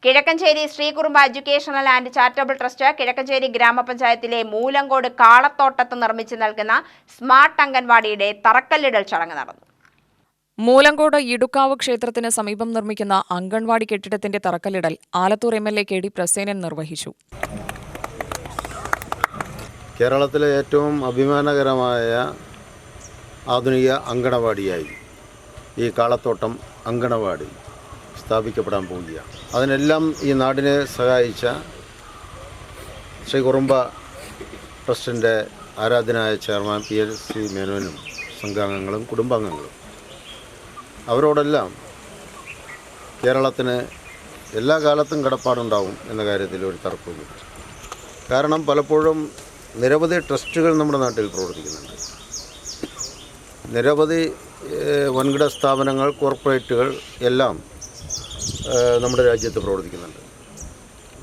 Kizhakkanchery Sreekurumba educational and charitable trust Kizhakkanchery ഗ്രാമപഞ്ചായത്തിലെ മൂലങ്കോട് കാളത്തോട്ടത്ത് നിർമ്മിച്ചു നൽകുന്ന സ്മാർട്ട് അംഗൻവാടിയുടെ തറക്കല്ലിടൽ ചടങ്ങ് നടന്നു. മൂലങ്കോട് ഇടുക്കാവ് ക്ഷേത്രത്തിന് സമീപം നിർമ്മിക്കുന്ന അംഗൻവാടി കെട്ടിടത്തിന്റെ തറക്കല്ലിടൽ ആലത്തൂർ MLA KD പ്രസേനൻ നിർവഹിച്ചു. കേരളത്തിലെ ഏറ്റവും അഭിമാനകരമായ ആധുനിക അങ്കണവാടിയായി ഈ കാളത്തോട്ടം അങ്കണവാടി സ്ഥാപിക്കപ്പെടാൻ പോവുകയാണ്. അതിനെല്ലാം ഈ നാടിനെ സഹായിച്ച ശ്രീകുറുമ്പ ട്രസ്റ്റിൻ്റെ ആരാധനായ ചെയർമാൻ PLC മേനോനും സംഘാംഗങ്ങളും കുടുംബാംഗങ്ങളും അവരോടെല്ലാം കേരളത്തിന് എല്ലാ കാലത്തും കടപ്പാടുണ്ടാവും എന്ന കാര്യത്തിൽ ഒരു തർക്കവുമില്ല. കാരണം പലപ്പോഴും നിരവധി ട്രസ്റ്റുകൾ നമ്മുടെ നാട്ടിൽ പ്രവർത്തിക്കുന്നുണ്ട്. നിരവധി വൻകിട സ്ഥാപനങ്ങൾ, കോർപ്പറേറ്റുകൾ എല്ലാം നമ്മുടെ രാജ്യത്ത് പ്രവർത്തിക്കുന്നുണ്ട്.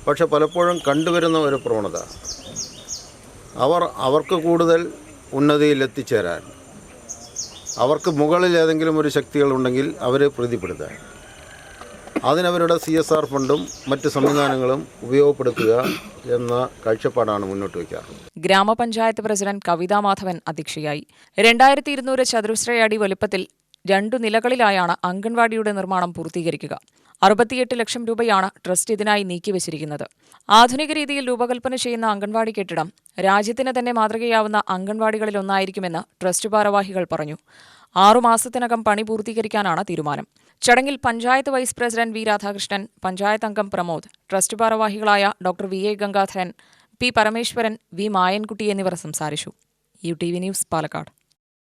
പക്ഷെ പലപ്പോഴും കണ്ടുവരുന്ന ഒരു പ്രവണത അവർക്ക് കൂടുതൽ ഉന്നതിയിൽ എത്തിച്ചേരാൻ, അവർക്ക് മുകളിൽ ഏതെങ്കിലും ഒരു ശക്തികളുണ്ടെങ്കിൽ അവരെ പ്രീതിപ്പെടുത്താൻ, അതിനവരുടെ CSR ഫണ്ടും മറ്റ് സംവിധാനങ്ങളും ഉപയോഗപ്പെടുത്തുക എന്ന കാഴ്ചപ്പാടാണ് മുന്നോട്ട് വയ്ക്കാറ്. ഗ്രാമപഞ്ചായത്ത് പ്രസിഡന്റ് കവിതാ മാധവൻ അധ്യക്ഷയായി. 2200 ചതുരശ്ര അടി വലുപ്പത്തിൽ 2 നിലകളിലായാണ് അംഗൻവാടിയുടെ നിർമ്മാണം പൂർത്തീകരിക്കുക. 68 ലക്ഷം രൂപയാണ് ട്രസ്റ്റ് ഇതിനായി നീക്കിവച്ചിരിക്കുന്നത്. ആധുനിക രീതിയിൽ രൂപകൽപ്പന ചെയ്യുന്ന അംഗൻവാടി കെട്ടിടം രാജ്യത്തിന് തന്നെ മാതൃകയാവുന്ന അംഗൻവാടികളിലൊന്നായിരിക്കുമെന്ന് ട്രസ്റ്റ് ഭാരവാഹികൾ പറഞ്ഞു. 6 മാസത്തിനകം പണി പൂർത്തീകരിക്കാനാണ് തീരുമാനം. ചടങ്ങിൽ panchayat vice president V Radhakrishnan, panchayat അംഗം പ്രമോദ്, ട്രസ്റ്റ് ഭാരവാഹികളായ doctor VA Gangadharan, P Parameswaran, V Mayankutty എന്നിവർ സംസാരിച്ചു. UTV news, Palakkad.